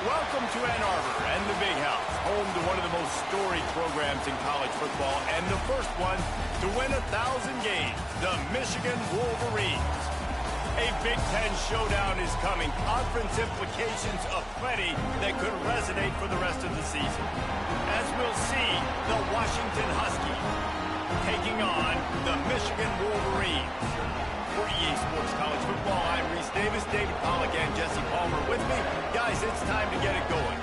Welcome to Ann Arbor and the Big House, home to one of the most storied programs in college football and the first one to win 1,000 games, the Michigan Wolverines. A Big Ten showdown is coming, conference implications aplenty that could resonate for the rest of the season. As we'll see, the Washington Huskies taking on the Michigan Wolverines. For EA Sports College Football, I'm Reese Davis, David Pollack, and Jesse Palmer with me. Guys, it's time to get it going.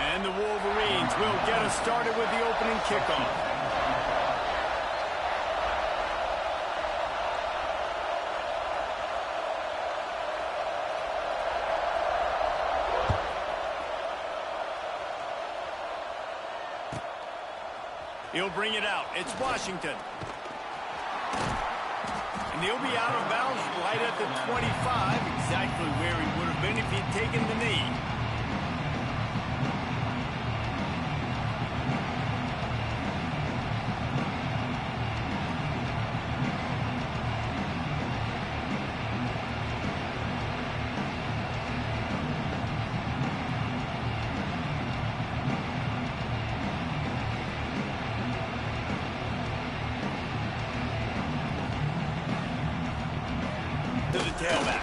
And the Wolverines will get us started with the opening kickoff. He'll bring it out. It's Washington. And he'll be out of bounds right at the 25, exactly where he would have been if he'd taken the knee. To the tailback.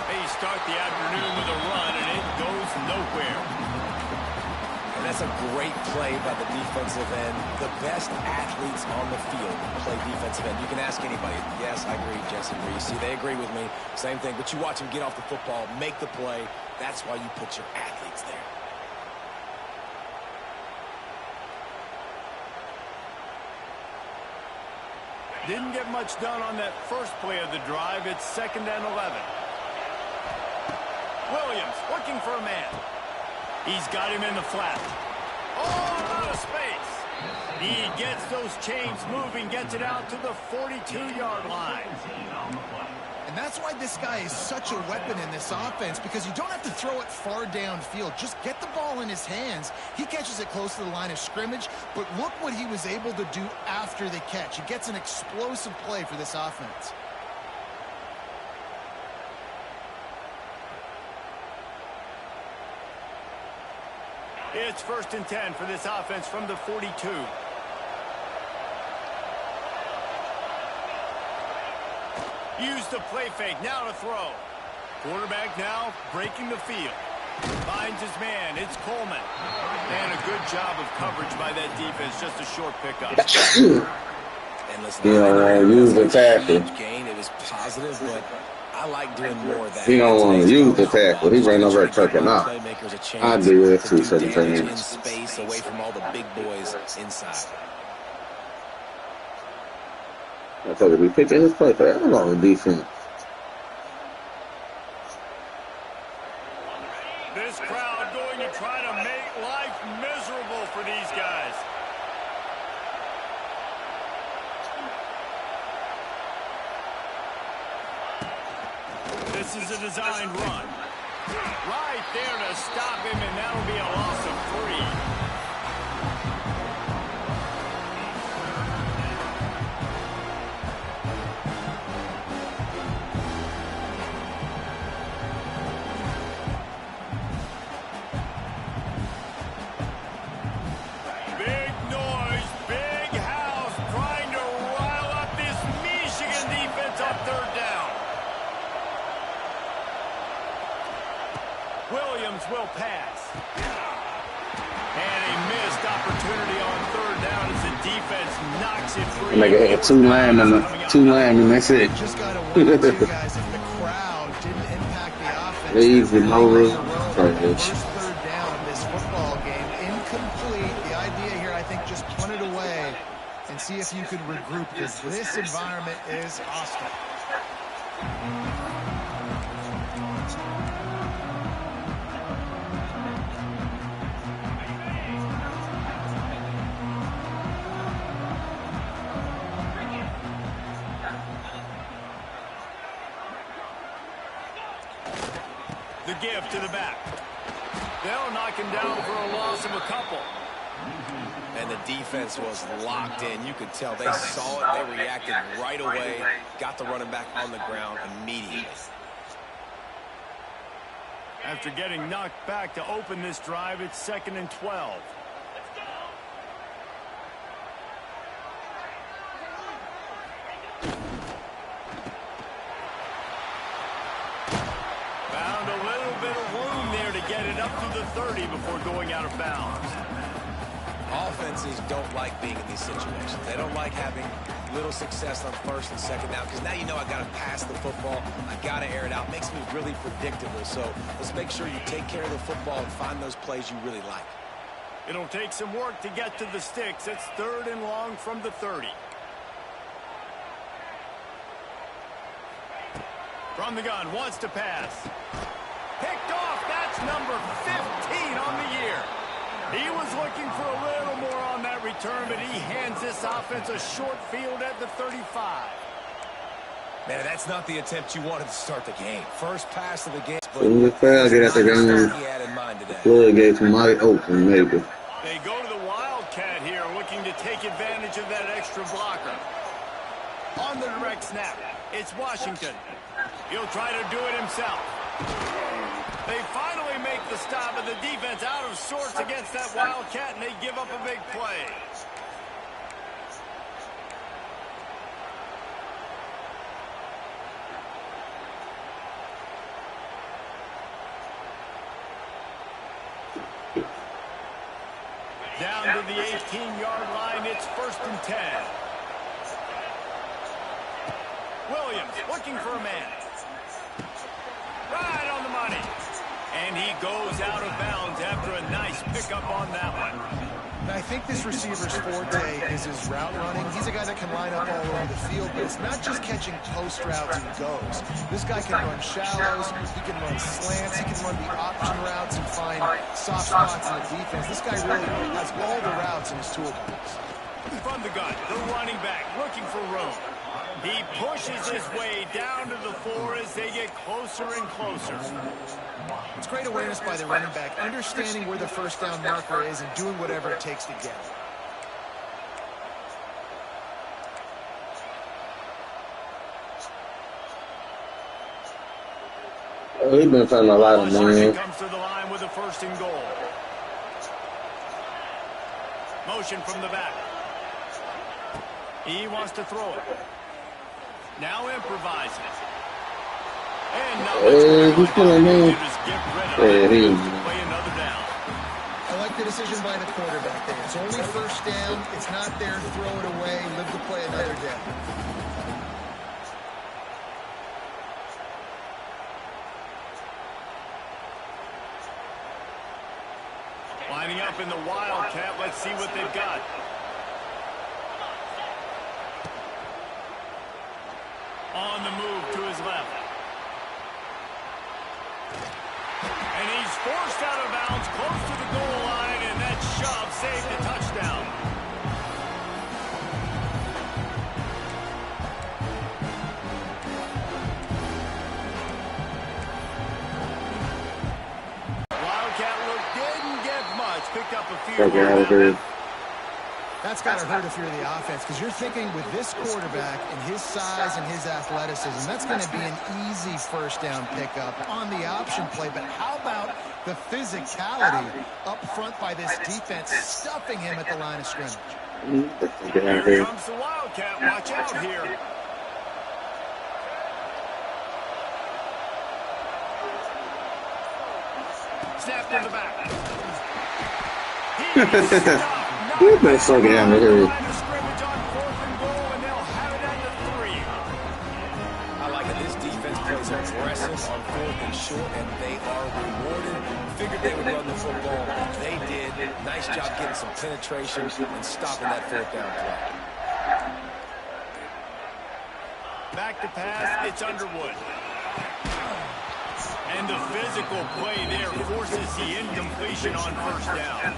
They start the afternoon with a run, and it goes nowhere. And that's a great play by the defensive end. The best athletes on the field play defensive end. You can ask anybody. Yes, I agree, Jesse Reese. See, they agree with me. Same thing. But you watch them get off the football, make the play. That's why you put your athletes there. Didn't get much done on that first play of the drive. It's 2nd and 11. Williams looking for a man. He's got him in the flat. Oh, out of space. He gets those chains moving, gets it out to the 42-yard line. And that's why this guy is such a weapon in this offense, because you don't have to throw it far downfield. Just get the ball in his hands. He catches it close to the line of scrimmage, but look what he was able to do after the catch. He gets an explosive play for this offense. It's 1st and 10 for this offense from the 42. Use the play fake, now to throw. Quarterback now breaking the field. Finds his man, it's Coleman. And a good job of coverage by that defense, just a short pickup. And listen, use the tackle. Gain, it was positive, but I like doing more of that. He don't want to use the tackle. He ran over there taking off. I do that too, certain things. In space, away from all the big boys inside. I told you, we picking his play for that long defense. This crowd going to try to make life miserable for these guys. This is a designed run. Right there to stop him, and that'll be a loss of 3. Williams will pass. And a missed opportunity on 3rd down as the defense knocks it free. Like I had two linemen, that's it. Just got to wonder, too, guys, if the crowd didn't impact the offense. Easy, over. First 3rd down in this football game. Incomplete. The idea here, I think, just punt it away and see if you could regroup, because this environment is hostile. give to the back. They'll knock him down for a loss of a couple. And the defense was locked in. You could tell they saw it. They reacted right away. Got the running back on the ground immediately. After getting knocked back to open this drive, it's 2nd and 12. Found a little bit of room there to get it up to the 30 before going out of bounds. Offenses don't like being in these situations. They don't like having little success on 1st and 2nd down because now you know I got to pass the football. I got to air it out. Makes me really predictable. So let's make sure you take care of the football and find those plays you really like. It'll take some work to get to the sticks. It's 3rd and long from the 30. From the gun, wants to pass. Picked off. That's number 15 on the year. He was looking for a little more on that return, but he hands this offense a short field at the 35. Man, that's not the attempt you wanted to start the game. First pass of the game. Floodgates might open, maybe. They go to the Wildcat here, looking to take advantage of that extra blocker. On the direct snap, it's Washington. He'll try to do it himself. They finally make the stop, and the defense out of sorts against that Wildcat, and they give up a big play. Down to the 18-yard line, it's 1st and 10. Williams looking for a man. Right on the money. And he goes out of bounds after a nice pickup on that one. I think this receiver's forte is his route running. He's a guy that can line up all over the field, but it's not just catching post routes and goes. This guy can run shallows, he can run slants, he can run the option routes and find soft spots in the defense. This guy really has all the routes in his toolbox. From the gun, the running back looking for room. He pushes his way down to the 4 as they get closer and closer. It's great awareness by the running back, understanding where the first down marker is and doing whatever it takes to get it. He's been playing a lot of man. Comes to the line with a 1st and goal. Motion from the back. He wants to throw it. Now improvising. And now he's killing me. play another down. I like the decision by the quarterback there. It's only 1st down. It's not there. Throw it away. Live to play another down. Lining up in the Wildcat. Let's see what they've got. On the move to his left. And he's forced out of bounds close to the goal line, and that shove saved the touchdown. Wildcat look didn't get much. Picked up a few. That's got to hurt if you're the offense, because you're thinking with this quarterback and his size and his athleticism, that's going to be an easy 1st down pickup on the option play. But how about the physicality up front by this defense, stuffing him at the line of scrimmage? Here comes the Wildcat. Watch out here. Snap in the back. He's stopped. He's been so damn good. I like it. This defense plays aggressive on 4th and short, and they are rewarded. Figured they would run the football. They did. Nice job getting some penetration and stopping that 4th down play. Back to pass. It's Underwood. And the physical play there forces the incompletion on 1st down.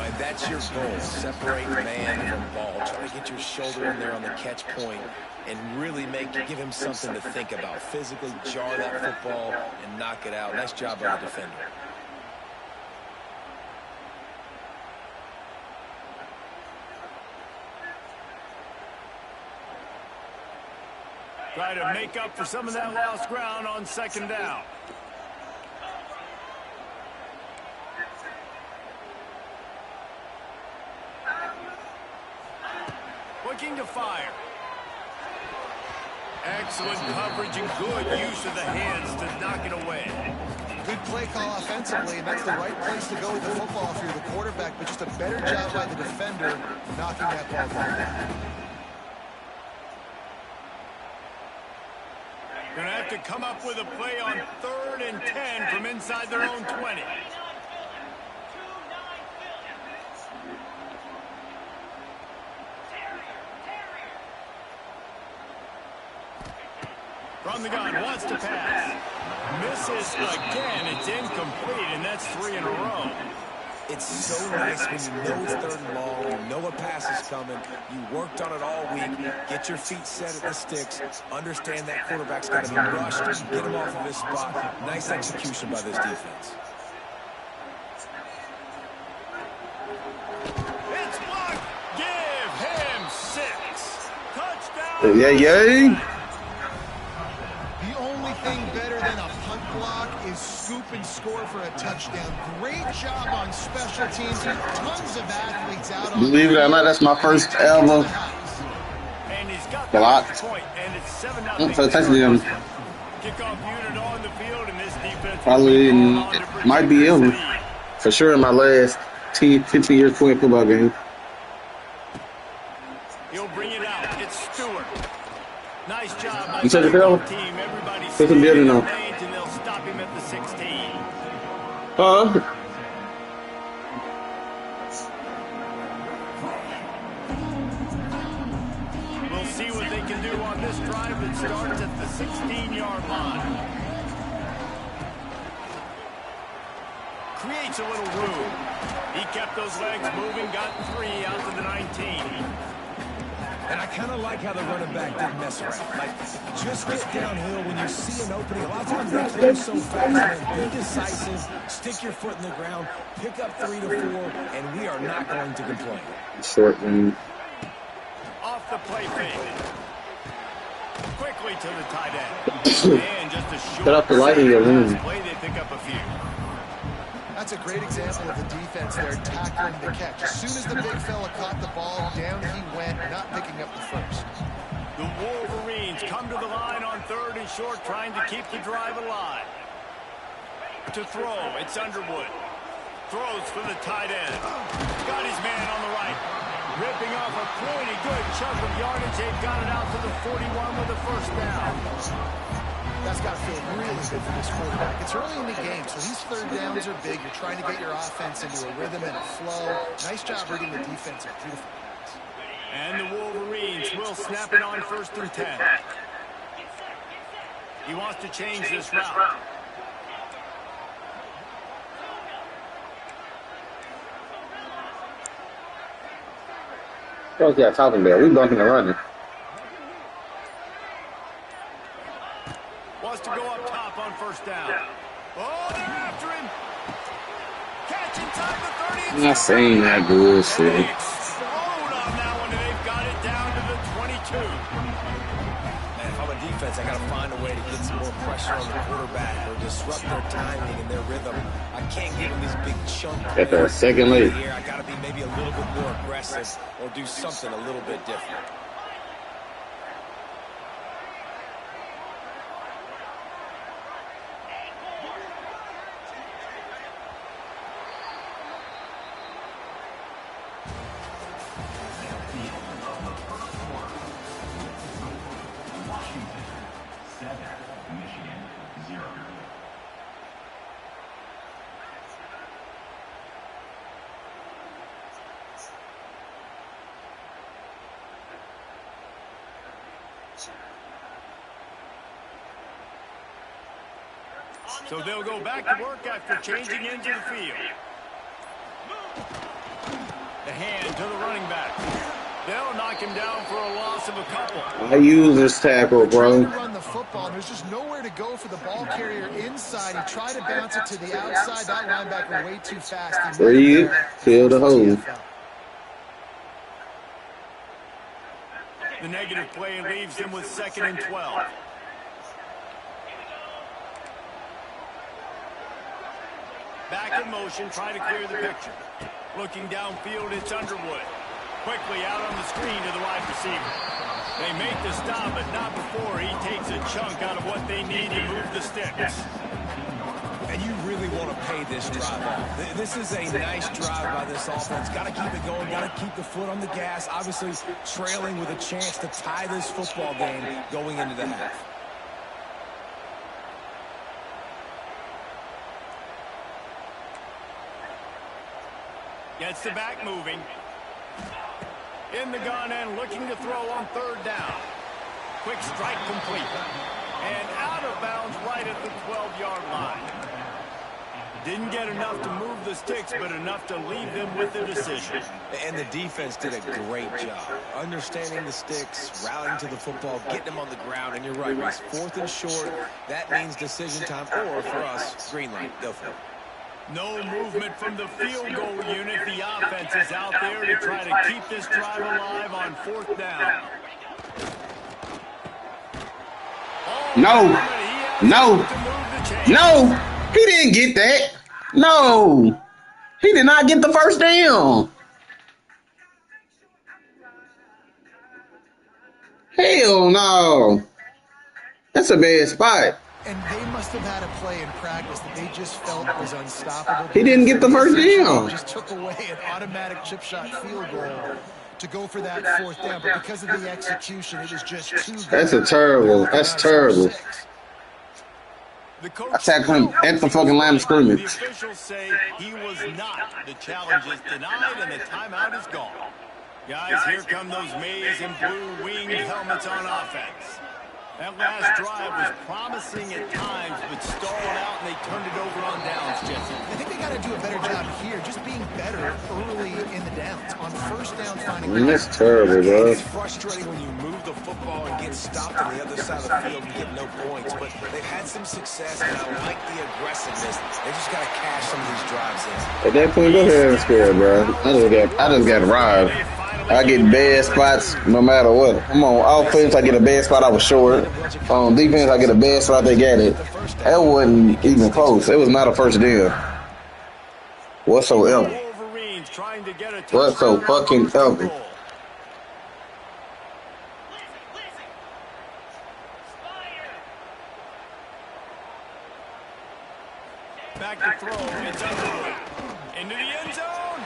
Right, that's your goal. Separate man from ball. Try to get your shoulder in there on the catch point and really give him something to think about. Physically jar that football and knock it out. Nice job by the defender. Try to make up for some of that lost ground on second down. Looking to fire. Excellent coverage and good use of the hands to knock it away. Good play call offensively, and that's the right place to go with the football if you're the quarterback, but just a better job by the defender knocking that ball down. Going to have to come up with a play on 3rd and 10 from inside their own 20. From the gun, wants to pass. Misses again. It's incomplete, and that's 3 in a row. It's so nice when you know it's 3rd and long, you know a pass is coming, you worked on it all week, get your feet set at the sticks, understand that quarterback's got to be rushed, get him off of his spot. Nice execution by this defense. It's blocked. Give him 6. Touchdown. Yeah. The only thing better than a punt block is scoop and score for a touchdown. Great job on special teams. Tons of athletes out on. Believe it or not, that's my first ever And he's got block. the point, and it's 7-0. For a touchdown. Kickoff unit on the field, and this defense Probably might be ever. For sure in my last 15 years playing football game. He'll bring it out. It's Stewart. Nice job by You said it, Bill? the team. Everybody's Put some building on. and they'll stop him at the 16. We'll see what they can do on this drive that starts at the 16-yard line. Creates a little room. He kept those legs moving, got 3 out to the 19. And I kind of like how the running back didn't mess around. Like, just get downhill when you see an opening. A lot of times they close so fast, man. Be decisive, stick your foot in the ground, pick up 3 to 4, and we are not going to complain. Short one. Off the play fake. Quickly to the tight end. And just a short Cut off the light in your room. play, they pick up a few. That's a great example of the defense there tackling the catch. As soon as the big fella caught the ball, down he went, not picking up the first. The Wolverines come to the line on 3rd and short, trying to keep the drive alive. To throw, it's Underwood. Throws for the tight end. Got his man on the right. Ripping off a pretty good chunk of yardage. They've got it out to the 41 with a first down. That's got to feel really good for this quarterback. It's early in the game, so these 3rd downs are big. You're trying to get your offense into a rhythm and a flow. Nice job reading the defense. Beautiful pass. And the Wolverines will snap it on 1st and 10. He wants to change this route. What's that talking about? We bumping and running. Wants to go up top on 1st down. Oh, they're after him. Catch inside the 30. I'm not saying that bullshit. They explode on that one, and they've got it down to the 22. Man, if I'm a defense, I got to find a way to get some more pressure on the quarterback or disrupt their timing and their rhythm. I can't give them these big chunks. At the second lead. Here, I got to be maybe a little bit more aggressive or do something a little bit different. So they'll go back to work after changing into the field. hand to the running back. They'll knock him down for a loss of a couple. I use this tackle, bro. Trying to run the football. There's just nowhere to go for the ball carrier inside. He tried to bounce it to the outside. That linebacker way too fast. Read, fill the hole. The negative play leaves him with 2nd and 12. Back in motion, trying to clear the picture. Looking downfield, it's Underwood. Quickly out on the screen to the wide receiver. They make the stop, but not before he takes a chunk out of what they need to move the sticks. And you really want to pay this drive off. This is a nice drive by this offense. Got to keep it going. Got to keep the foot on the gas. Obviously, trailing with a chance to tie this football game going into the half. Gets the back moving. In the gun and looking to throw on 3rd down. Quick strike complete. And out of bounds right at the 12-yard line. Didn't get enough to move the sticks, but enough to leave them with the decision. And the defense did a great job. Understanding the sticks, rallying to the football, getting them on the ground. And you're right, Reese. 4th and short, that means decision time. Or for us, green light. Go for it. No movement from the field goal unit. The offense is out there to try to keep this drive alive on 4th down. No, he didn't get that. No, he did not get the 1st down. Hell no. That's a bad spot. And they must have had a play in practice that they just felt was unstoppable. He didn't get the 1st down. Just took away an automatic chip shot field goal to go for that 4th down. But because of the execution, it was just too good. That's terrible. I tackled him at the fucking line of scrimmage. The officials say he was not. The challenge is denied and the timeout is gone. Guys, here come those maize and blue winged helmets on offense. That last drive was promising at times, but stalled out, and they turned it over on downs, Jesse. I think they got to do a better job here, just being better early in the downs. On 1st down, finding... That's terrible, bro. It's frustrating when you move the football and get stopped on the other side of the field and get no points, but they've had some success, and I like the aggressiveness. They just got to cash some of these drives in. At that point, go ahead and score, bro. I just got robbed. I get bad spots no matter what. I'm on offense, I get a bad spot, I was short. On defense, I get a bad spot, they got it. That wasn't even close. It was not a 1st down. Whatsoever. Whatso fucking ever. Back to throw, it's Underwood. Into the end zone.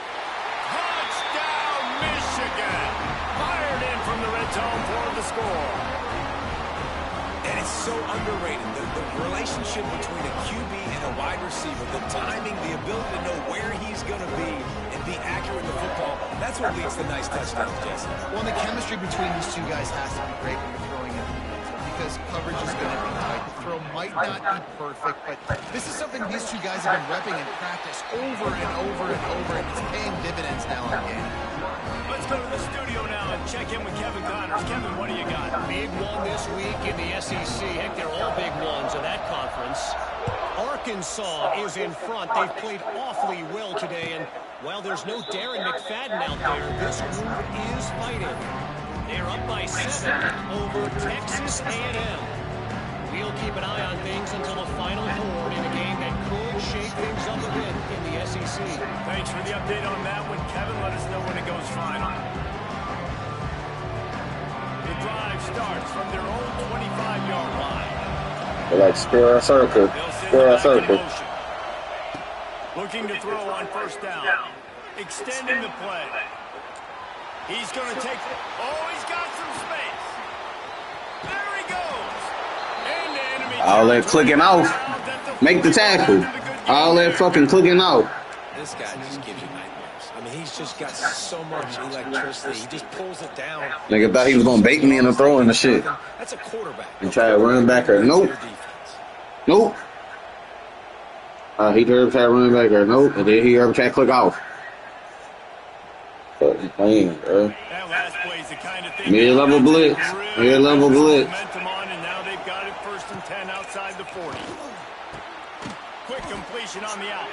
Touchdown, Michigan. Fired in from the red zone for the score. And it's so underrated. The relationship between a QB and a wide receiver, the timing, the ability to know where he's going to be and be accurate with the football, that's what leads to nice touchdowns, Jesse. Well, the chemistry between these two guys has to be great when you're throwing it because coverage is going to be tight. The throw might not be perfect, but this is something these two guys have been repping in practice over and over and over, and it's paying dividends now in the game. Let's go to the studio now and check in with Kevin Connors. Kevin, what do you got? Big one this week in the SEC. Heck, they're all big ones in that conference. Arkansas is in front. They've played awfully well today, and while there's no Darren McFadden out there, this group is fighting. They're up by 7 over Texas A&M. We'll keep an eye on things until the final board in a game that could shake things up a bit in the SEC. Thanks for the update on that one, Kevin. Let us know when it goes final. The drive starts from their own 25-yard line. They're like square circle. Square circle. Looking to throw on 1st down. Extending the play. He's going to take... Oh, he's got some space. There he goes. All that clicking off. Make the tackle. All that fucking clicking off. This guy just gives you nightmares. I mean, he's just got so much electricity. He just pulls it down. Nigga thought he was going to bait me into throwing the shit. That's a quarterback. And try to run back her. Nope. Nope. He tried to run back her. Nope. And then he tried to click off. So Man, bro. That last play is the kind of thing Mid-level blitz. Mid-level blitz. Momentum on, and now they've got it 1st and 10 outside the 40. Quick completion on the out.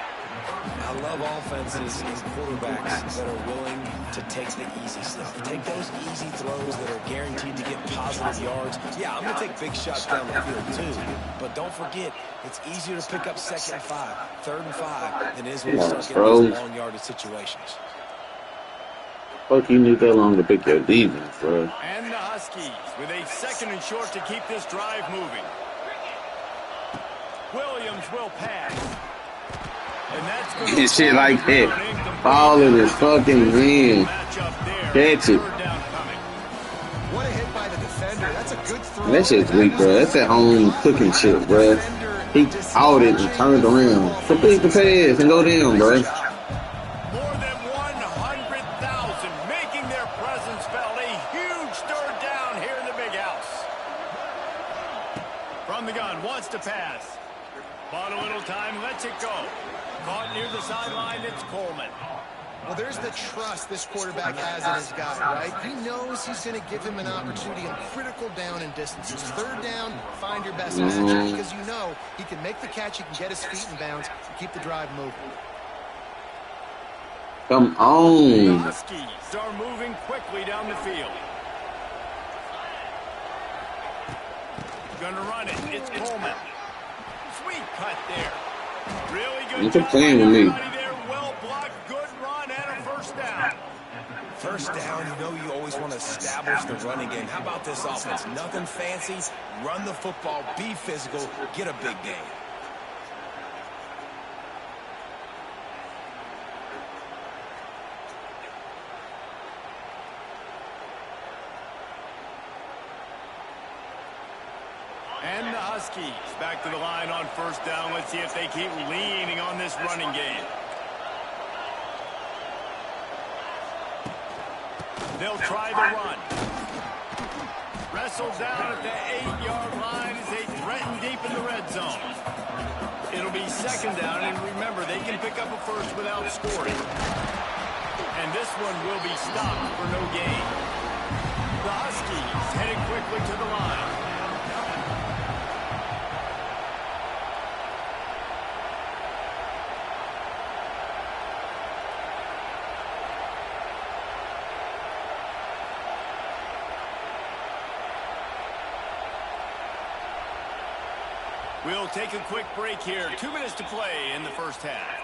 I love offenses and quarterbacks that are willing to take the easy stuff. Take those easy throws that are guaranteed to get positive yards. Yeah, I'm going to take big shots down the field too. But don't forget, it's easier to pick up 2nd and 5, 3rd and 5 than it is when you start getting those long yardage situations. Fuck, you need that long to pick your defense, bro. And the Huskies with a 2nd and short to keep this drive moving. Williams will pass. And that's going And shit like that. Ball in his fucking hand. Catch it. What a hit by the defender. That's a good throw. That shit's weak, bro. That's that home cooking shit, bro. He caught it and turned around. Complete the pass and go down, bro. More than 100,000 making their presence felt. A huge 3rd down here in the big house. From the gun, wants to pass. Bought a little time, lets it go. Caught near the sideline, it's Coleman. Well, there's the trust this quarterback has in his guy, right? He knows he's going to give him an opportunity in critical down and distances. 3rd down, find your best matchup because you know he can make the catch, he can get his feet in bounds, and keep the drive moving. Come on. The Huskies are moving quickly down the field. Gonna run it, it's Coleman. Sweet cut there. Really good. You're playing with me. Well blocked, good run, and a 1st down. 1st down, you know you always want to establish the running game. How about this offense? Nothing fancy. Run the football, be physical, get a big gain. And the Huskies back to the line on 1st down. Let's see if they keep leaning on this running game. They'll try the run. Wrestled down at the 8-yard line as they threaten deep in the red zone. It'll be 2nd down, and remember, they can pick up a 1st without scoring. And this one will be stopped for no gain. The Huskies heading quickly to the line. We'll take a quick break here. 2 minutes to play in the 1st half.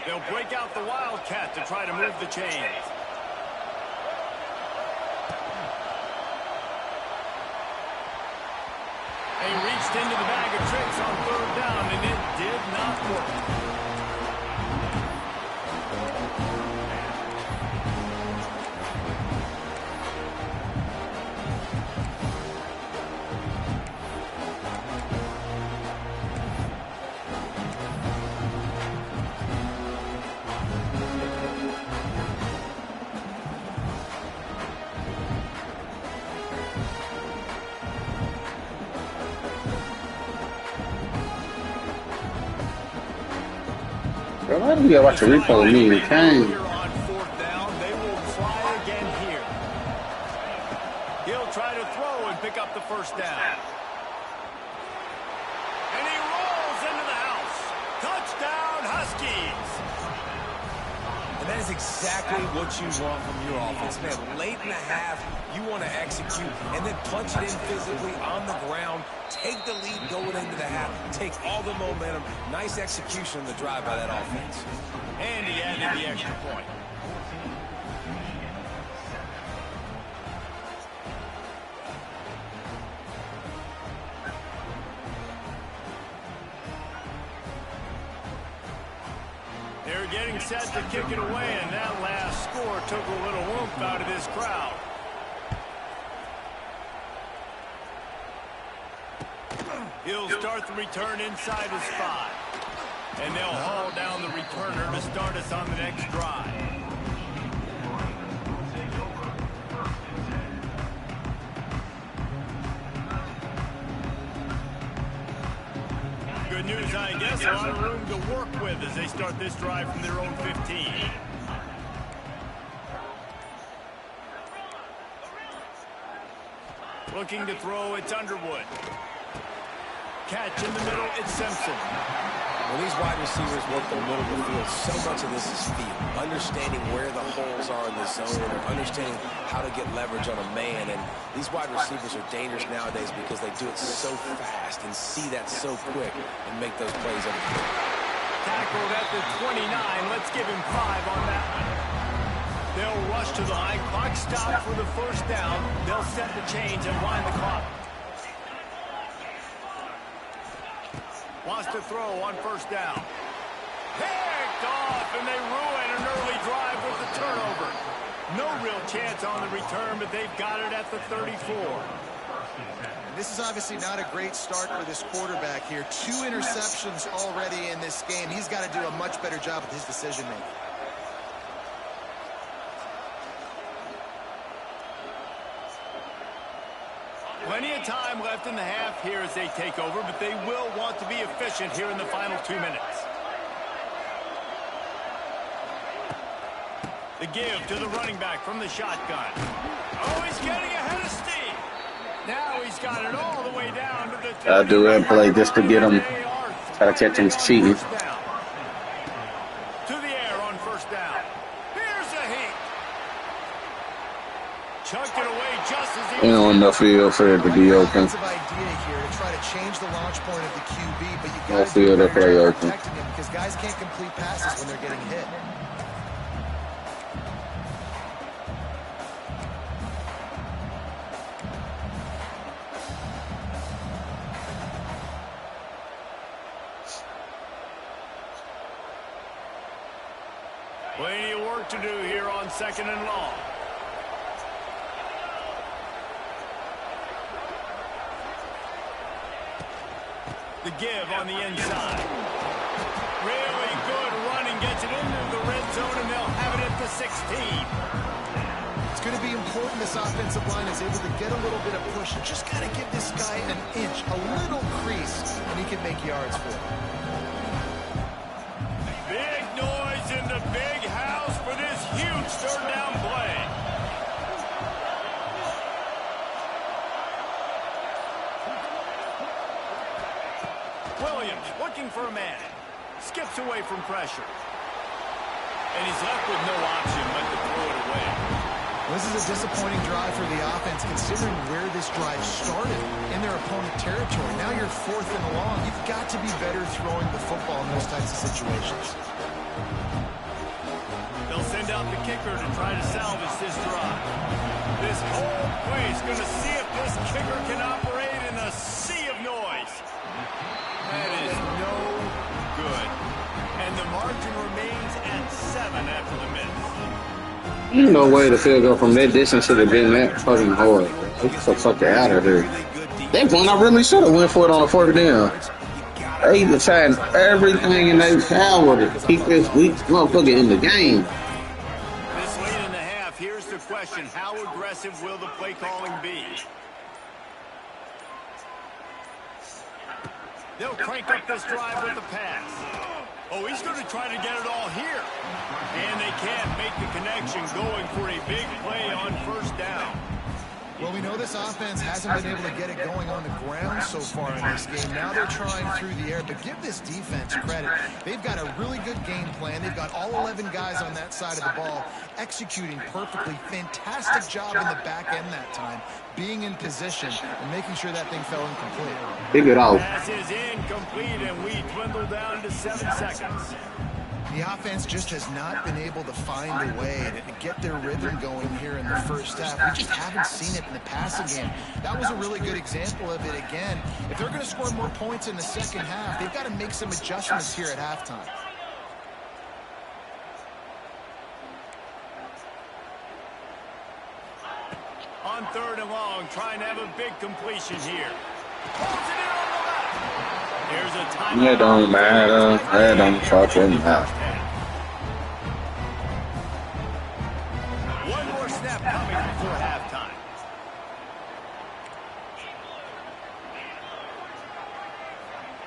They'll break out the Wildcat to try to move the chains. They reached into the bag of tricks on 3rd down, and it did not work. Why do we gotta watch a replay of me and Kane? On 4th down, they will try again here. He'll try to throw and pick up the 1st down. And he rolls into the house. Touchdown, Huskies. And that is exactly what you want from your offense, man. Late in the half, you want to execute and then punch it in physically on the ground. Take the lead going into the half. Take all the momentum. Nice execution on the drive by that offense. And he added the extra point. They're getting set to kick it away, and that last score took a little oomph out of this crowd. He'll start the return inside his 5. And they'll haul down the returner to start us on the next drive. us a lot of room to work with as they start this drive from their own 15. Looking to throw, it's Underwood. Catch in the middle, it's Simpson. When these wide receivers work the middle of the field, so much of this is feel. Understanding where the holes are in the zone, or understanding how to get leverage on a man. And these wide receivers are dangerous nowadays because they do it so fast and see that so quick and make those plays every day. Tackled at the 29. Let's give him 5 on that one. They'll rush to the line. Clock stopped for the first down. They'll set the chains and wind the clock. Wants to throw on first down. Picked off, and they ruin an early drive with the turnover. No real chance on the return, but they've got it at the 34. And this is obviously not a great start for this quarterback here. 2 interceptions already in this game. He's got to do a much better job with his decision-making. Plenty of time left in the half here as they take over, but they will want to be efficient here in the final 2 minutes. The give to the running back from the shotgun. Oh, he's getting ahead of steam. Now he's got it all the way down to the 30. I do that play just to get him. Try to catch him cheating. To the air on first down. Here's a heat. Chucked it away just as he Ain't on the field for it to be open. Idea here to try to change the launch point of the QB, but you No got to field to play open. protecting him because guys can't complete passes when they're getting hit. Plenty of work to do here on 2nd and long. The give on the inside. Really good running, gets it into the red zone, and they'll have it at the 16. It's going to be important this offensive line is able to get a little bit of push. You just got to give this guy an inch, a little crease, and he can make yards for it. Big noise in the big house for this huge third down play. Williams looking for a man. Skips away from pressure. And he's left with no option but to throw it away. This is a disappointing drive for the offense considering where this drive started in their opponent territory. Now you're 4th and long. You've got to be better throwing the football in those types of situations. They'll send out the kicker to try to salvage this drive. This whole place going to see if this kicker can operate in a sea of noise. That is no good. And the margin remains at 7 after the miss. Ain't no way the field goal from that distance should have been that fucking hard. Get the fuck out of here. That one I really should have went for it on the 4th down. They decided everything in their power to keep this weak motherfucker in the game. This late in the half, here's the question. How aggressive will the play calling be? They'll crank up this drive with the pass. Oh, he's going to try to get it all here. And they can't make the connection going for a big play on first down. Well, we know this offense hasn't been able to get it going on the ground so far in this game. Now they're trying through the air, but give this defense credit. They've got a really good game plan. They've got all 11 guys on that side of the ball executing perfectly. Fantastic job in the back end that time, being in position and making sure that thing fell incomplete. Dig it out. Pass is incomplete, and we dwindle down to 7 seconds. The offense just has not been able to find a way to get their rhythm going here in the first half. We just haven't seen it in the passing game. That was a really good example of it again. If they're going to score more points in the second half, they've got to make some adjustments here at halftime. On 3rd and long, trying to have a big completion here. Pulls it in on the left. There's a timeout. It don't matter. It don't fucking matter. One more snap coming before halftime.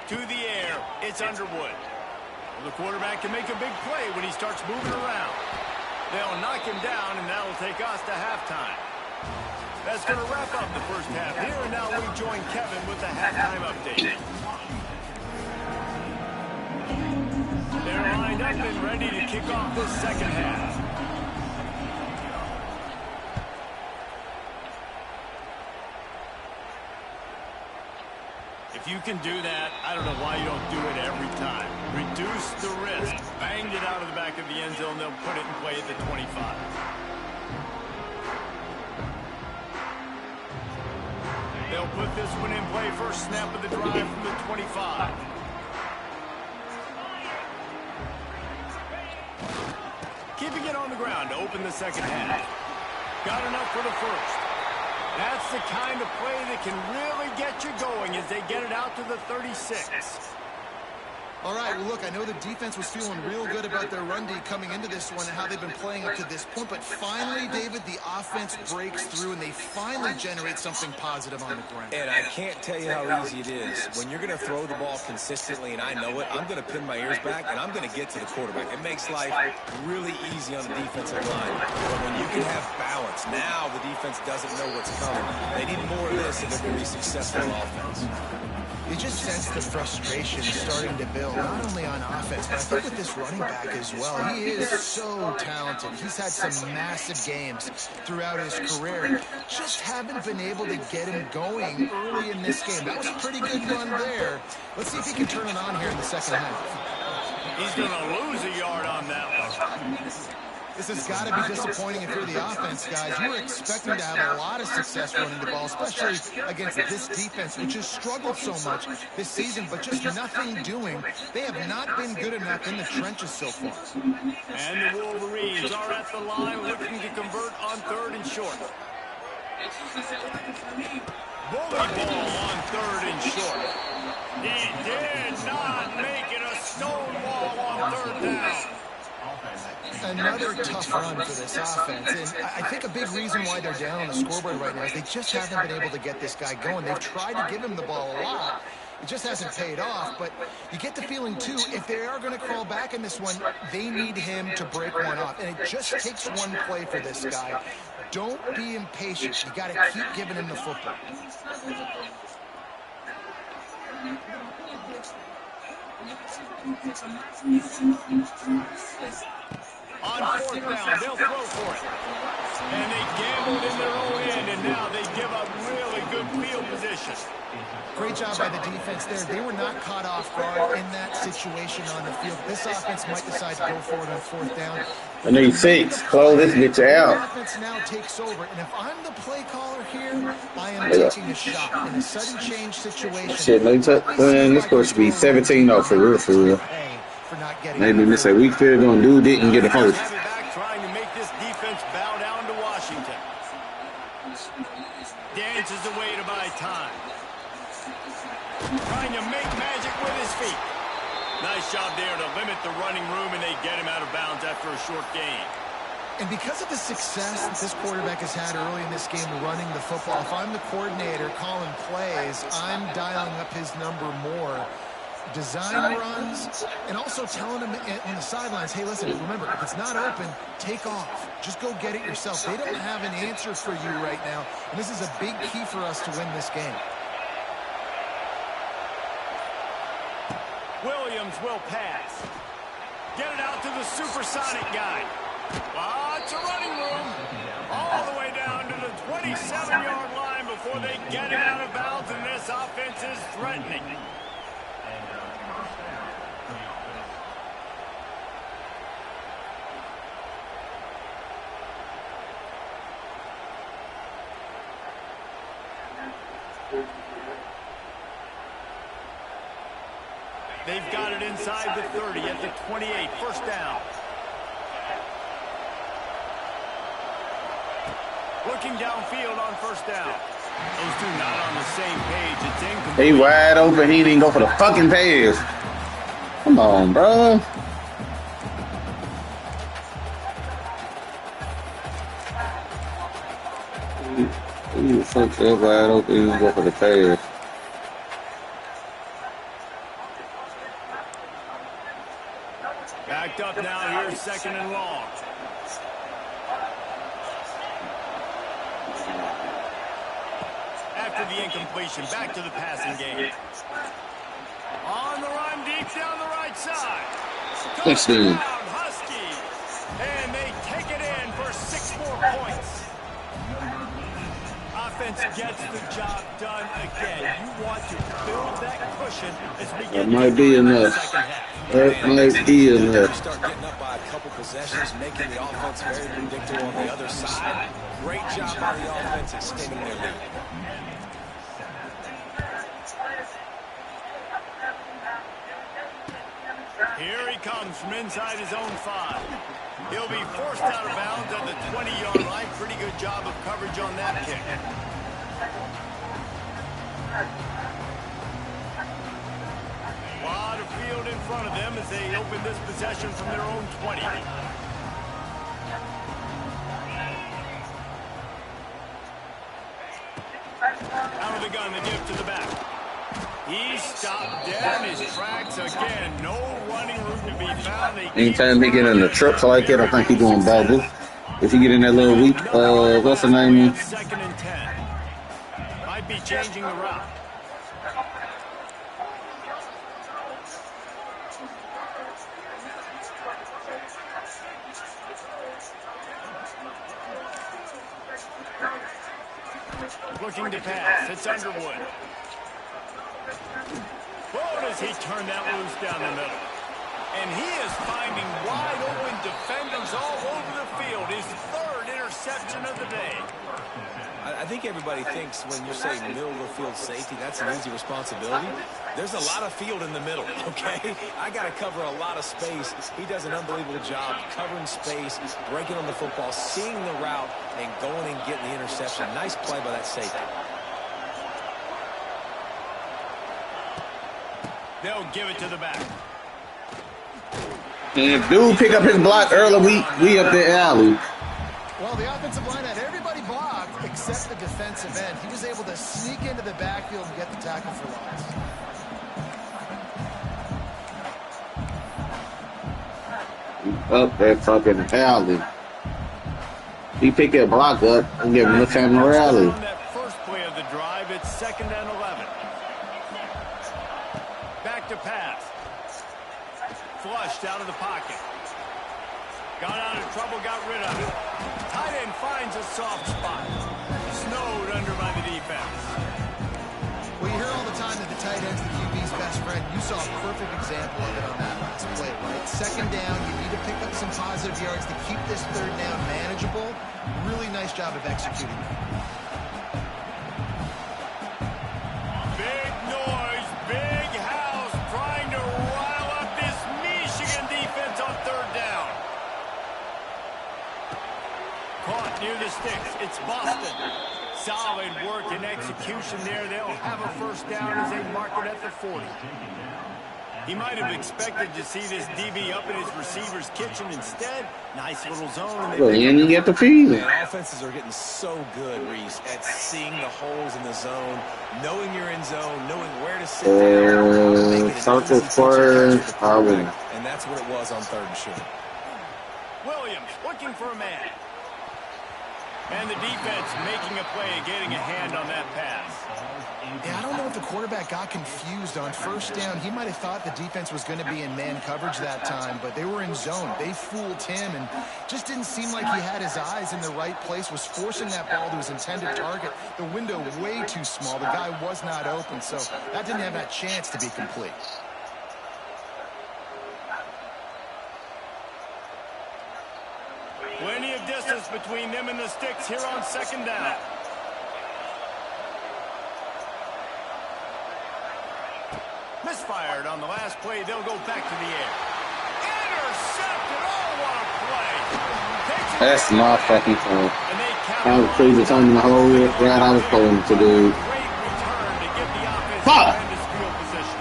To to the air. It's Underwood. Well, the quarterback can make a big play when he starts moving around. They'll knock him down, and that'll take us to halftime. That's going to wrap up the first half here, and now we join Kevin with the halftime update. They're lined up and ready to kick off this second half. If you can do that, I don't know why you don't do it every time. Reduce the risk. Banged it out of the back of the end zone. They'll put it in play at the 25. They'll put this one in play. First snap of the drive from the 25. Keeping it on the ground to open the second half. Got enough for the first. That's the kind of play that can really get you going as they get it out to the 36. All right, well, look, I know the defense was feeling real good about their run D coming into this one and how they've been playing up to this point, but finally, David, the offense breaks through and they finally generate something positive on the ground. And I can't tell you how easy it is. When you're going to throw the ball consistently, and I know it, I'm going to pin my ears back, and I'm going to get to the quarterback. It makes life really easy on the defensive line. But when you can have balance, now the defense doesn't know what's coming. They need more of this if they're going to be successful in offense. You just sense the frustration starting to build, not only on offense, but I think with this running back as well. He is so talented. He's had some massive games throughout his career. Just haven't been able to get him going early in this game. That was a pretty good run there. Let's see if he can turn it on here in the second half. He's going to lose a yard on that one. This has got to be disappointing if you're the offense, guys. You were expecting to have a lot of success running the ball, especially against this defense, which has struggled so much this season, but just nothing doing. They have not been good enough in the trenches so far. And the Wolverines are at the line looking to convert on 3rd and short. Bully ball on 3rd and short. He did not make it a stone wall on 3rd down. Another tough run for this offense, and I think a big reason why they're down on the scoreboard right now is they just haven't been able to get this guy going. They've tried to give him the ball a lot. It just hasn't paid off, but you get the feeling, too, if they are going to crawl back in this one, they need him to break one off, and it just takes one play for this guy. Don't be impatient. You got to keep giving him the football. On 4th down, they'll throw for it. And they gambled in their own end, and now they give up really good field position. Great job by the defense there. They were not caught off guard in that situation on the field. This offense might decide to go for it on 4th down. I need 6. Close this bitch out. The offense now takes over, and if I'm the play caller here, I am taking a shot in a sudden change situation. Shit, man, this supposed to be 17-0 for real, for real. Maybe miss a week field on dude didn't get a first. Trying to make this defense bow down to Washington. Dances away to buy time. Trying to make magic with his feet. Nice job there to limit the running room, and they get him out of bounds after a short gain. And because of the success that this quarterback has had early in this game running the football, if I'm the coordinator calling plays, I'm dialing up his number more. Design runs, and also telling him on the sidelines, hey, listen, remember, if it's not open, take off. Just go get it yourself. They don't have an answer for you right now, and this is a big key for us to win this game. Williams will pass. Get it out to the supersonic guy. Lots of running room. All the way down to the 27-yard line before they get him out of bounds, and this offense is threatening. They've got it inside the 30 at the 28. 1st down. Looking downfield on 1st down. Those two not on the same page. It's incomplete. He wide open. He didn't go for the fucking pass. Come on, bro. He fucked up wide open. He didn't go for the pass. picked up now. Here's 2nd and long. After the incompletion, back to the passing game. On the run, deep down the right side. Touchdown, Huskies. And they take it in for 6 more points. Offense gets the job done again. You want to build that cushion as we get that might be enough. That might be enough. Start getting up by a couple possessions, making the offense very predictable on the other side. Great job by the offense extending their lead. Here he comes from inside his own 5. He'll be forced out of bounds at the 20-yard line. Pretty good job of coverage on that kick. A lot of field in front of them as they open this possession from their own 20. Out of the gun, the give to the back. He stopped dead in his tracks again. No running room to be found. Anytime he get in the trips like that, I think he's going bubble. If he get in that little weak, what's the name? 2nd and 10. Might be changing the route. Looking to pass. It's Underwood. Oh, does he turn that loose down the middle? And he is finding wide open defenders all over the field. His 3rd interception of the day. I think everybody thinks when you say middle of the field safety, that's an easy responsibility. There's a lot of field in the middle, okay? I got to cover a lot of space. He does an unbelievable job covering space, breaking on the football, seeing the route, and going and getting the interception. Nice play by that safety. They'll give it to the back. And if dude pick up his block early, we up the alley. Well, the offensive line had everybody blocked except the defensive end. He was able to sneak into the backfield and get the tackle for loss. Up that fucking alley. He picked that block up and give him the time to rally. On that first play of the drive, it's 2nd and 11. Back to pass. Flushed out of the pocket. Got out of trouble, got rid of it. Tight end finds a soft spot. Snowed under by the defense. Well, you hear all the time that the tight end's the QB's best friend. You saw a perfect example of it on that last play, right? 2nd down, you need to pick up some positive yards to keep this 3rd down manageable. Really nice job of executing that. Big noise, big house, trying to rile up this Michigan defense on 3rd down. Caught near the sticks. It's Boston. Solid work and execution there. They'll have a 1st down as they mark it at the 40. He might have expected to see this DB up in his receiver's kitchen. Instead, nice little zone. Well, and you get the feed. Man, offenses are getting so good, Reese, at seeing the holes in the zone, knowing you're in zone, knowing where to sit down. Something for and that's what it was on 3rd and short. Williams looking for a man. And the defense making a play, getting a hand on that pass. Yeah, I don't know if the quarterback got confused on 1st down. He might have thought the defense was going to be in man coverage that time, but they were in zone. They fooled him and just didn't seem like he had his eyes in the right place, was forcing that ball to his intended target. The window way too small. The guy was not open, so that didn't have that chance to be complete. Plenty of distance between them and the sticks here on 2nd down. Misfired on the last play. They'll go back to the air. Intercepted. Oh, what a play. That's my fucking fault. I was crazy time the whole route I was going to do. Great return to give the offense Fuck! tremendous field position.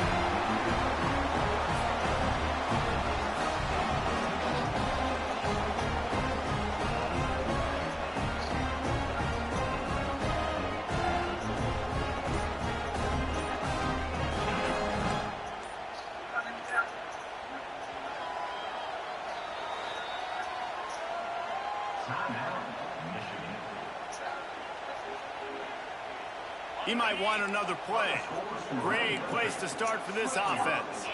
He might want another play. Great place to start for this offense.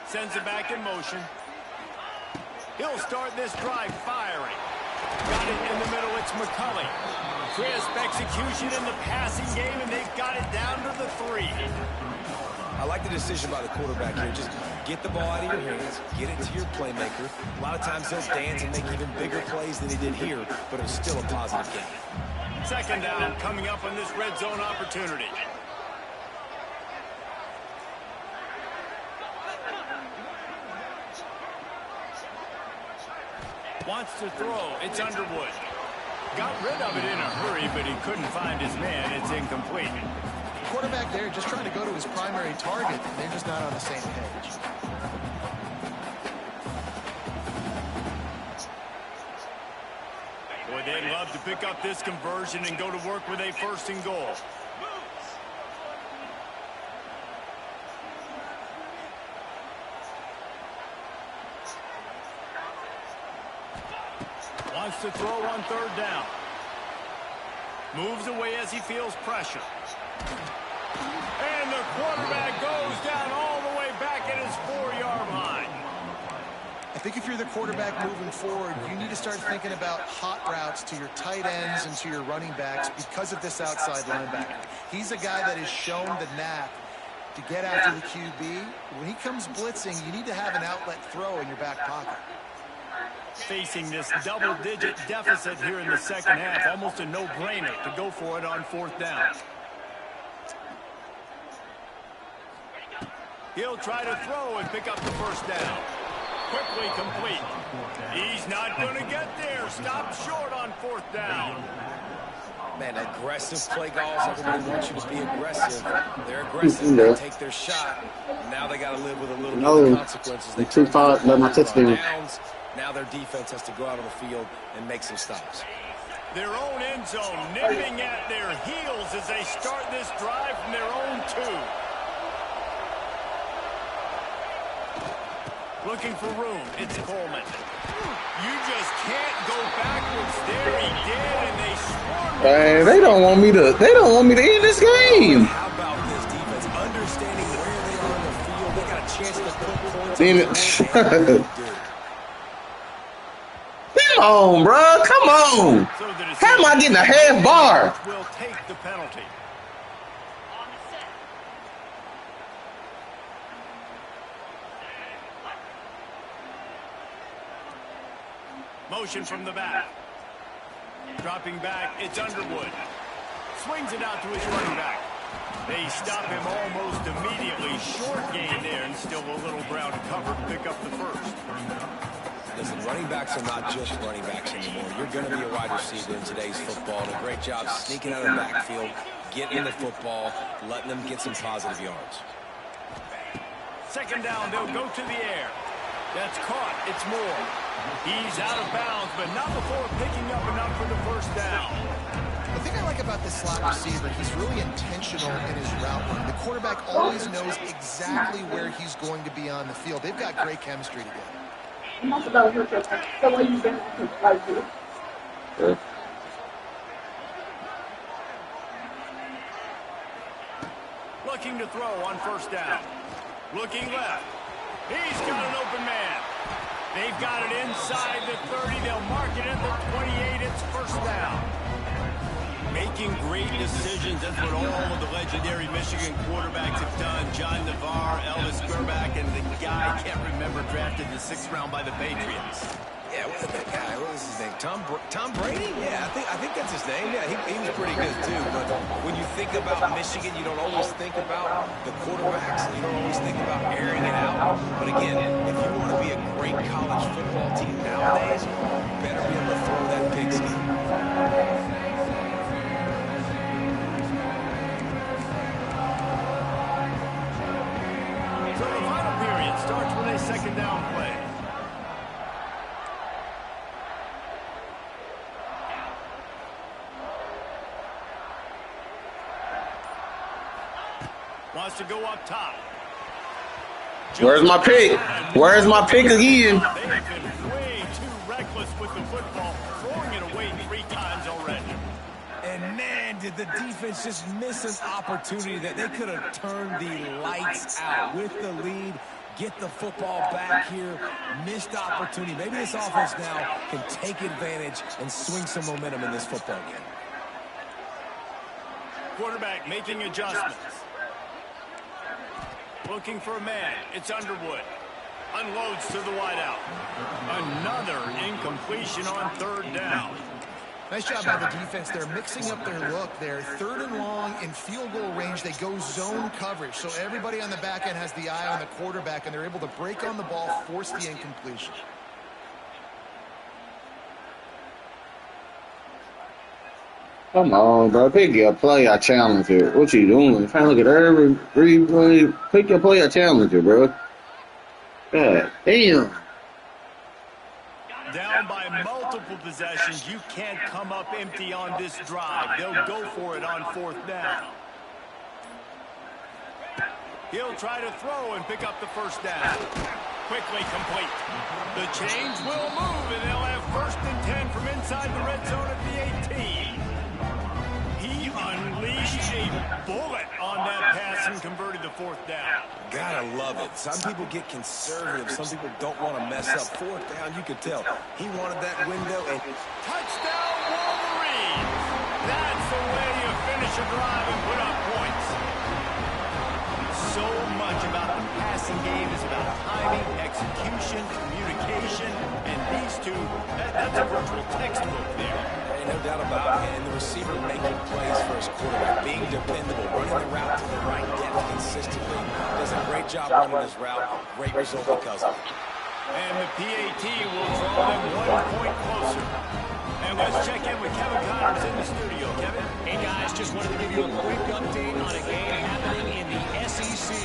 Sends it back in motion. He'll start this drive firing. Got it in the middle. It's McCulley. Crisp execution in the passing game, and they've got it down to the 3. I like the decision by the quarterback here. Just get the ball out of your hands, get it to your playmaker. A lot of times he'll dance and make even bigger plays than he did here, but it was still a positive game. Second down coming up on this red zone opportunity. Wants to throw. It's Underwood. Got rid of it in a hurry, but he couldn't find his man. It's incomplete. Quarterback there just trying to go to his primary target, and they're just not on the same page. Boy, they'd love to pick up this conversion and go to work with a 1st and goal. Wants to throw on 3rd down. Moves away as he feels pressure. And the quarterback goes down all the way back at his 4-yard line. I think if you're the quarterback moving forward, you need to start thinking about hot routes to your tight ends and to your running backs because of this outside linebacker. He's a guy that has shown the knack to get after the QB. When he comes blitzing, you need to have an outlet throw in your back pocket. Facing this double-digit deficit here in the second half, almost a no-brainer to go for it on 4th down. He'll try to throw and pick up the 1st down. Quickly complete. He's not going to get there. Stopped short on 4th down. Man, aggressive play calls. Everybody wants you to be aggressive. They're aggressive. They take their shot. Now they got to live with a little bit of consequences. They too far. Let my touchdown. Downs. Now their defense has to go out on the field and make some stops. Their own end zone nipping at their heels as they start this drive from their own 2. Looking for room. It's Coleman. You just can't go backwards there. He did, and they swarmed. Hey, they don't want me to. They don't want me to end this game. How about this defense understanding where they are on the field? They got a chance to put points. Come on, bro. Come on. How am I getting a half bar? Will take the penalty. Motion from the back. Dropping back, it's Underwood. Swings it out to his running back. They stop him almost immediately. Short gain there, and still a little ground to cover to pick up the 1st. Listen, running backs are not just running backs anymore. You're going to be a wide receiver in today's football. And a great job sneaking out of the backfield, getting the football, letting them get some positive yards. Second down, they'll go to the air. That's caught. It's Moore. He's out of bounds, but not before picking up enough for the 1st down. The thing I like about this slot receiver, he's really intentional in his route run. The quarterback always knows exactly where he's going to be on the field. They've got great chemistry together. Looking to throw on 1st down. Looking left. He's got an open man. They've got it inside the 30. They'll mark it at the 28. It's 1st down. Making great decisions. That's what all of the legendary Michigan quarterbacks have done. John Navarre, Elvis Grbac, and the guy I can't remember drafted in the 6th round by the Patriots. Yeah, what's that guy? What was his name? Tom Brady? Yeah, I think that's his name. Yeah, he was pretty good too. But when you think about Michigan, you don't always think about the quarterbacks. You don't always think about airing it out. But again, if you want to be a great college football team nowadays, you better be able to throw that pigskin. So the final period starts with a 2nd down play. Wants to go up top. Where's my pick? Where's my pick again? They have been way too reckless with the football, throwing it away 3 times already. And man, did the defense just miss an opportunity that they could have turned the lights out with the lead. Get the football back here. Missed opportunity. Maybe this offense now can take advantage and swing some momentum in this football game. Quarterback making adjustments. Looking for a man. It's Underwood. Unloads to the wideout. Another incompletion on 3rd down. Nice job by the defense. They're mixing up their look there. 3rd and long in field goal range. They go zone coverage. So everybody on the back end has the eye on the quarterback, and they're able to break on the ball, force the incompletion. Come on, bro. Pick your player challenger. What you doing? Trying to look at every replay. Pick your player challenger, bro. God damn. Down by multiple possessions. You can't come up empty on this drive. They'll go for it on 4th down. He'll try to throw and pick up the 1st down. Quickly complete. The chains will move, and they'll have 1st and 10 from inside the red zone at the 18. He unleashed a bullet on that pass and converted the 4th down. Gotta love it. Some people get conservative. Some people don't want to mess up. 4th down, you could tell. He wanted that window. And touchdown, Wolverines! That's the way you finish a drive and put up points. So much about the passing game is about timing, execution, communication, and these two, that's a virtual textbook there. no doubt about it. And the receiver making plays for his quarterback, being dependable, running the route to the right depth consistently. Does a great job running this route. Great result because of it. And the PAT will draw them 1 point closer. And let's check in with Kevin Connors in the studio. Kevin? Hey, guys, just wanted to give you a quick update on a game happening in the SEC.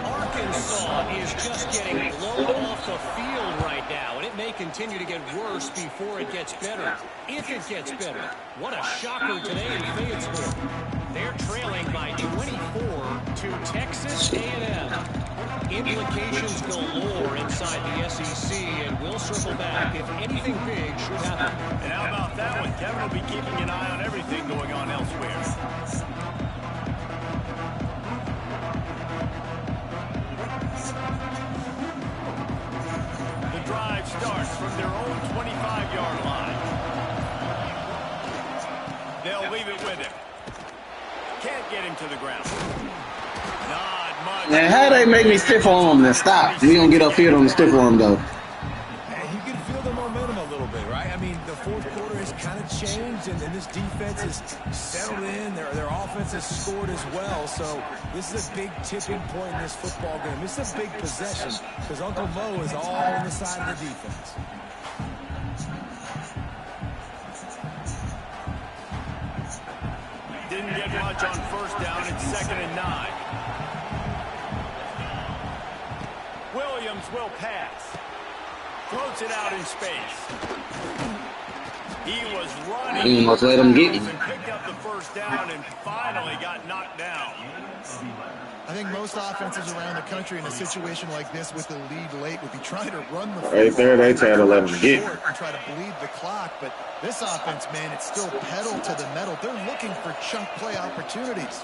Arkansas is just getting blown off the field right now, and it may continue to get worse before it gets better. If it gets better, what a shocker today in Fayetteville. They're trailing by 24 to Texas A&M. Implications galore inside the SEC, and we'll circle back if anything big should happen. And how about that one? Kevin will be keeping an eye on everything going on elsewhere. The drive starts from their own 25-yard line. They'll leave it with him. Can't get him to the ground. Not much. Man, how they make me stiff arm and stop? We don't get upfield on the stiff arm though. You can feel the momentum a little bit, right? I mean, the fourth quarter has kind of changed, and this defense is settled in. Their offense has scored as well. So this is a big tipping point in this football game. This is a big possession because Uncle Mo is all on the side of the defense. Didn't get much on first down. It's 2nd and 9. Williams will pass. Floats it out in space. He was running. You must let him get him. And picked up the first down and finally got knocked down. I think most offenses around the country in a situation like this with the lead late would be trying to run the Right there, they try to let him get. and try to bleed the clock, but this offense, man, it's still pedal to the metal. They're looking for chunk play opportunities.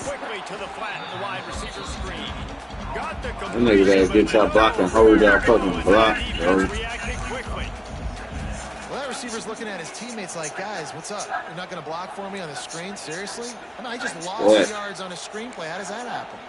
Quickly to the flat, the wide receiver screen. Got the That nigga got a good job blocking, hold that fucking block, bro. Reacting quickly. Well, that receiver's looking at his teammates like, guys, what's up? You're not going to block for me on the screen? Seriously? I mean, I just lost yards on a screenplay. How does that happen?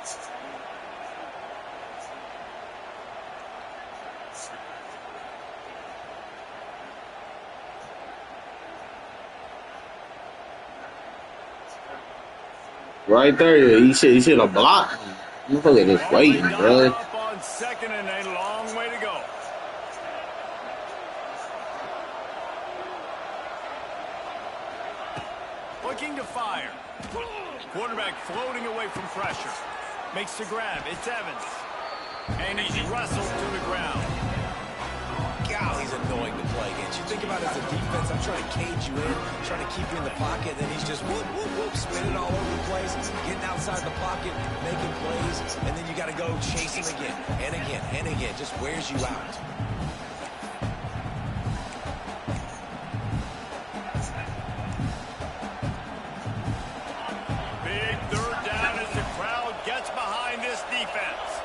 Right there, he should have blocked. Motherfucker just waiting, bro. Up on 2nd and a long way to go. Looking to fire. Quarterback floating away from pressure. Makes the grab. It's Evans. And he's wrestled to the ground. God, he's annoying to play against. You think about it as a defense, I'm trying to cage you in, trying to keep you in the pocket, and then he's just whoop, whoop, whoop, spinning all over the place, getting outside the pocket, making plays, and then you got to go chase him again and again and again. Just wears you out. Big third down as the crowd gets behind this defense.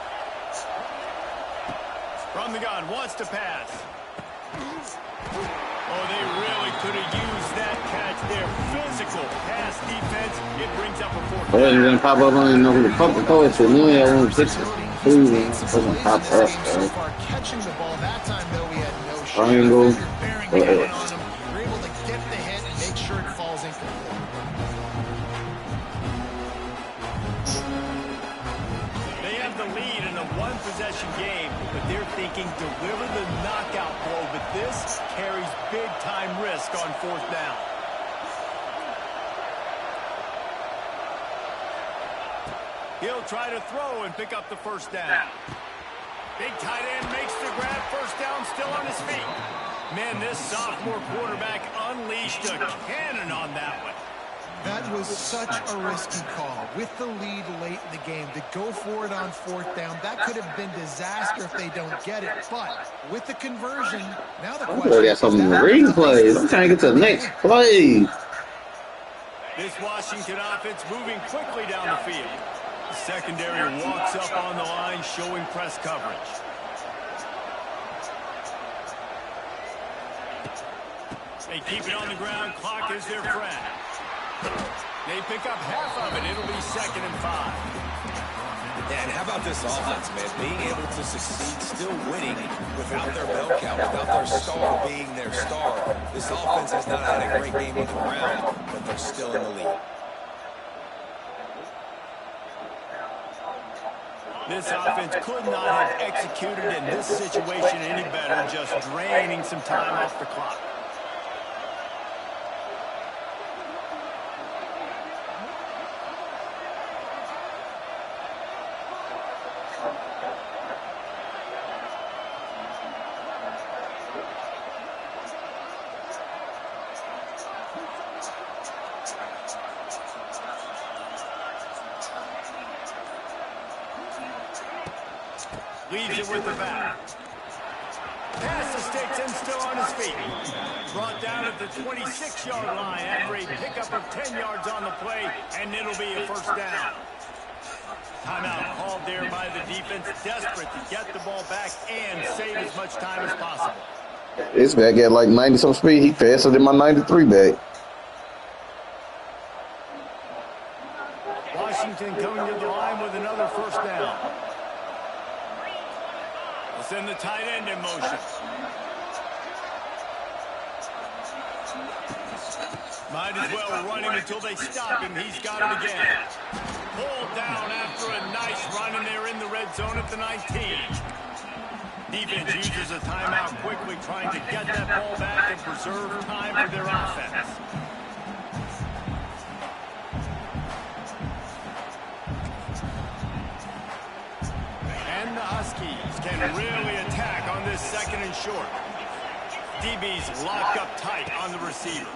From the gun, wants to pass. Oh, they really could have used that catch there. Physical pass defense. It brings up a fourth. Well, you're gonna pop up. I don't even know who the fuck to throw it to. No, I won't fix it. Who doesn't pop up? So far, catching the ball that time though, we had no shot. Triangle. Bearing down on him. We're able to get the hit and make sure it falls incomplete. They have the lead in a one-possession game, but they're thinking deliver the knockout blow. But this carries big-time risk on fourth down. He'll try to throw and pick up the first down. Big tight end makes the grab. First down, still on his feet. Man, this sophomore quarterback unleashed a cannon on that one. That was such a risky call. With the lead late in the game, to go for it on fourth down, that could have been disaster if they don't get it. But with the conversion, now the question I got some replays. I'm trying to get to the next play. This Washington offense moving quickly down the field. The secondary walks up on the line, showing press coverage. They keep it on the ground. Clock is their friend. They pick up half of it. It'll be 2nd and 5. And how about this offense, man? Being able to succeed, still winning without their bell cow, without their star being their star. This offense has not had a great game on the ground, but they're still in the lead. This offense could not have executed in this situation any better, just draining some time off the clock. Leaves it with the back. Pass the sticks and still on his feet. Brought down at the 26-yard line after a pickup of 10 yards on the play, and it'll be a first down. Timeout called there by the defense, desperate to get the ball back and save as much time as possible. This back got like 90-some speed. He faster than my 93 back. Washington coming to the line with another first down. Send the tight end in motion. Might as well run him until they stop him. He's got it again. Pulled down after a nice run, and they're in the red zone at the 19. Defense uses a timeout quickly, trying to get that ball back and preserve time for their offense. And the Huskies can really attack on this 2nd and short. DB's locked up tight on the receivers.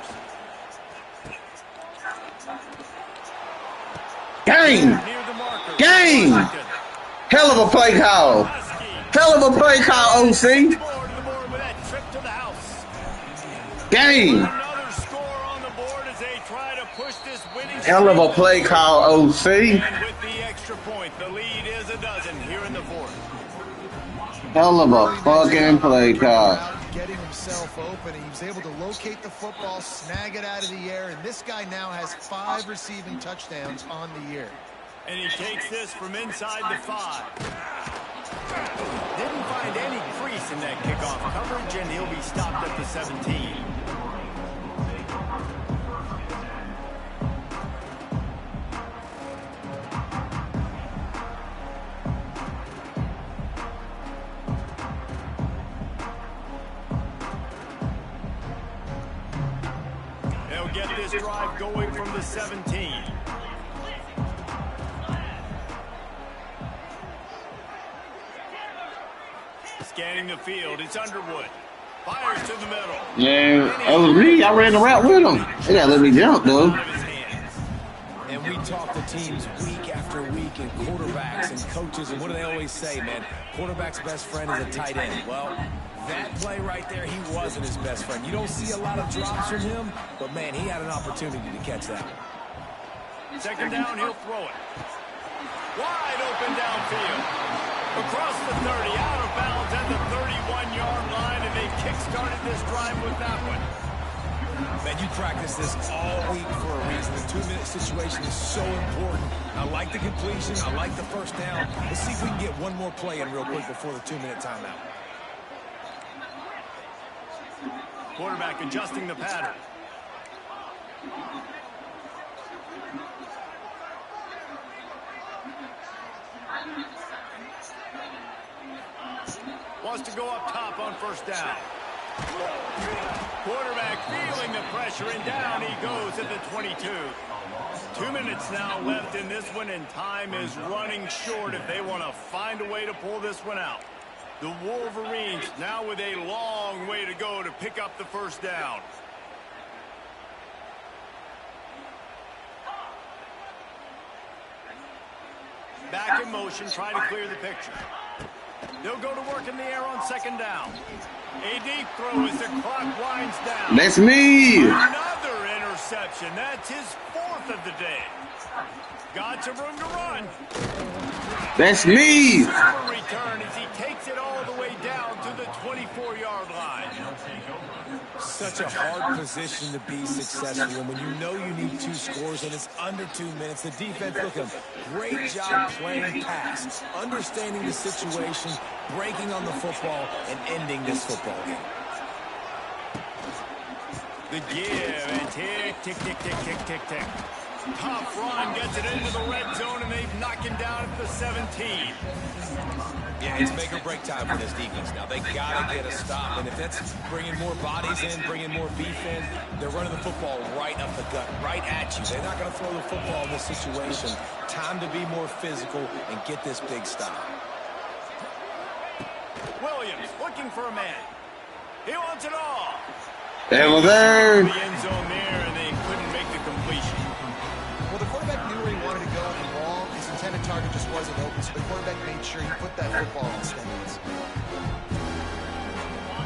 Game! Game! Hell of a play call. Hell of a play call, OC. Game! Another score on the board as they try to push this winning. Hell of a play call, OC. And with the extra point, the lead is a dozen here in the 4th. Hell of a fucking play call. Getting himself open, and he was able to locate the football, snag it out of the air, and this guy now has 5 receiving touchdowns on the year. And he takes this from inside the 5. Didn't find any crease in that kickoff coverage, and he'll be stopped at the 17. They'll get this drive going from the 17. Scanning the field, it's Underwood. Fires to the middle. Yeah, that was me. I ran the route with him. They gotta let me jump, though. we talk to teams week after week and quarterbacks and coaches, and what do they always say, man? Quarterback's best friend is a tight end. Well, that play right there, he wasn't his best friend. You don't see a lot of drops from him, but, man, he had an opportunity to catch that. Second down, he'll throw it. Wide open downfield. Across the 30, out of bounds at the 31-yard line, and they kick-started this drive with that one. Man, you practice this all week for a reason. The 2-minute situation is so important. I like the completion. I like the first down. Let's see if we can get one more play in real quick before the 2-minute timeout. Quarterback adjusting the pattern. Wants to go up top on first down. Quarterback feeling the pressure, and down he goes at the 22. 2 minutes now left in this one, and time is running short if they want to find a way to pull this one out. The Wolverines now with a long way to go to pick up the first down. Back in motion, trying to clear the picture. They'll go to work in the air on second down. A deep throw as the clock winds down. That's me. Another interception. That's his 4th of the day. Got some room to run. That's me. Super return as he takes it all the way down to the 24-yard line. Such a hard position to be successful in when you know you need 2 scores and it's under 2 minutes. The defense, look at them. Great job playing pass, understanding the situation, breaking on the football, and ending this football game. The give and tick, tick, tick, tick, tick, tick, tick. Tough run gets it into the red zone, and they've knocked him down at the 17. Yeah, it's make or break time for this defense now. They got to get a stop, and if that's bringing more bodies in, bringing more beef in, they're running the football right up the gut, right at you. They're not going to throw the football in this situation. Time to be more physical and get this big stop. Williams looking for a man. He wants it all. That was there. The end zone there, and they couldn't make the completion. Well, the quarterback knew where he wanted to go on the ball. His intended target just wasn't open, so the quarterback made sure he put that football in his hands.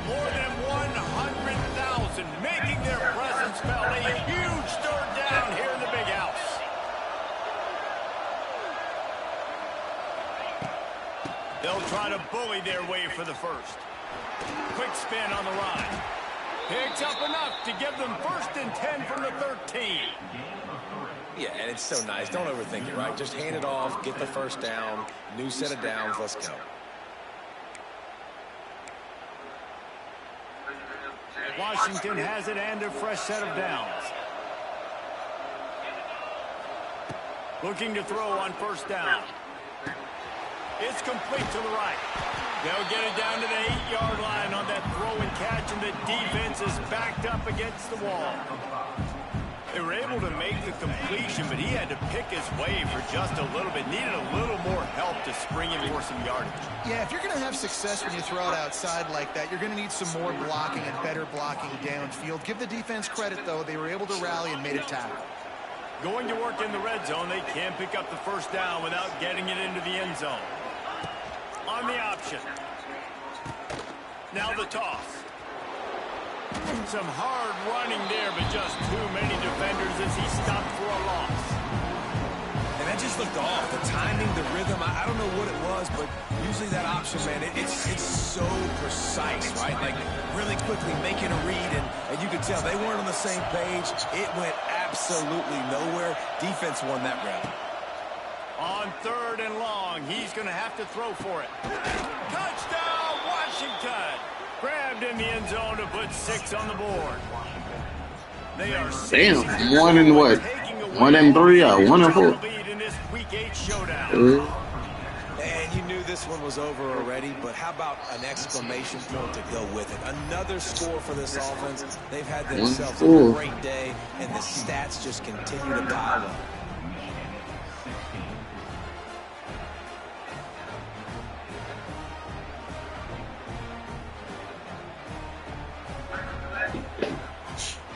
More than 100,000 making their presence felt. A huge third down here in the big house. They'll try to bully their way for the first. Quick spin on the ride. Picks up enough to give them 1st and 10 from the 13. Yeah, and it's so nice. Don't overthink it, right? Just hand it off, get the first down, new set of downs, let's go. Washington has it and a fresh set of downs. Looking to throw on first down. It's complete to the right. They'll get it down to the 8-yard line on that throw and catch, and the defense is backed up against the wall. They were able to make the completion, but he had to pick his way for just a little bit. Needed a little more help to spring him for some yardage. Yeah, if you're going to have success when you throw it outside like that, you're going to need some more blocking and better blocking downfield. Give the defense credit, though. They were able to rally and made a tackle. Going to work in the red zone, they can't pick up the first down without getting it into the end zone. On the option. Now the toss. Some hard running there, but just too many defenders as he stopped for a loss. And that just looked off. The timing, the rhythm, I don't know what it was, but usually that option, man, it's so precise, right? Like really quickly making a read, and you could tell they weren't on the same page. It went absolutely nowhere. Defense won that round. On 3rd and long, he's going to have to throw for it. Touchdown, Washington! Grabbed in the end zone to put 6 on the board. They are damn, 1 and what? 1 and 3 or 1 and 4? In this week 8 showdown. And you knew this one was over already, but how about an exclamation point to go with it? Another score for this offense. They've had themselves a great day, and the stats just continue to pile up.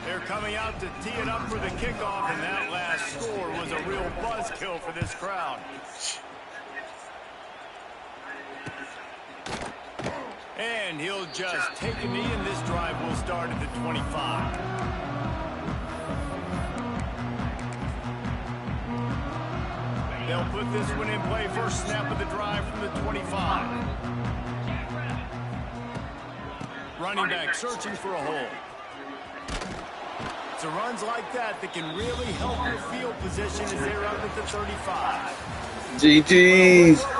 They're coming out to tee it up for the kickoff, and that last score was a real buzzkill for this crowd. And he'll just take a knee, and this drive will start at the 25. They'll put this one in play. First snap of the drive from the 25. Running back searching for a hole. It's runs like that that can really help your field position as they're up at the 35. GG's.